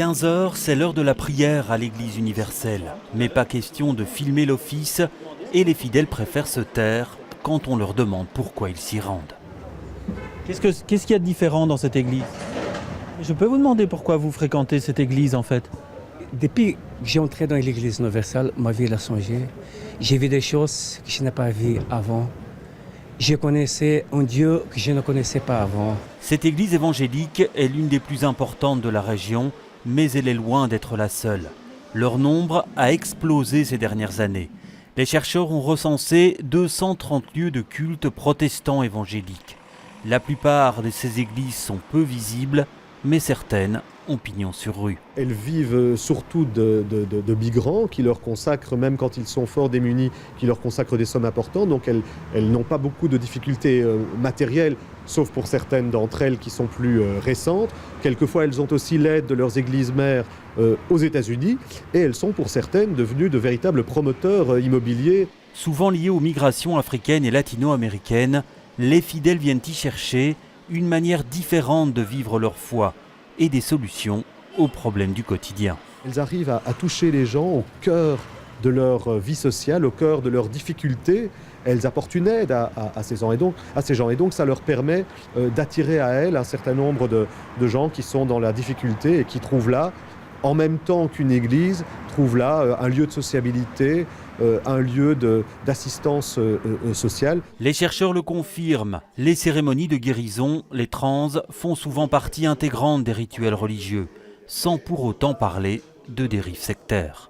15 h, c'est l'heure de la prière à l'église universelle. Mais pas question de filmer l'office et les fidèles préfèrent se taire quand on leur demande pourquoi ils s'y rendent. Qu'est-ce qu'il y a de différent dans cette église? Je peux vous demander pourquoi vous fréquentez cette église en fait? Depuis que j'ai entré dans l'église universelle, ma vie a changé. J'ai vu des choses que je n'ai pas vues avant. Je connaissais un Dieu que je ne connaissais pas avant. Cette église évangélique est l'une des plus importantes de la région, mais elle est loin d'être la seule. Leur nombre a explosé ces dernières années. Les chercheurs ont recensé 230 lieux de culte protestants évangéliques. La plupart de ces églises sont peu visibles, mais certaines ont pignon sur rue. Elles vivent surtout de migrants qui leur consacrent, même quand ils sont fort démunis, qui leur consacrent des sommes importantes. Donc elles n'ont pas beaucoup de difficultés matérielles, sauf pour certaines d'entre elles qui sont plus récentes. Quelquefois, elles ont aussi l'aide de leurs églises mères aux États-Unis et elles sont pour certaines devenues de véritables promoteurs immobiliers. Souvent liées aux migrations africaines et latino-américaines, les fidèles viennent y chercher une manière différente de vivre leur foi et des solutions aux problèmes du quotidien. Elles arrivent à toucher les gens au cœur de leur vie sociale, au cœur de leurs difficultés. Elles apportent une aide à ces gens et donc ça leur permet d'attirer à elles un certain nombre de gens qui sont dans la difficulté et qui trouvent là, en même temps qu'une église, trouvent là un lieu de sociabilité, un lieu d'assistance sociale. Les chercheurs le confirment, les cérémonies de guérison, les transes, font souvent partie intégrante des rituels religieux, sans pour autant parler de dérives sectaires.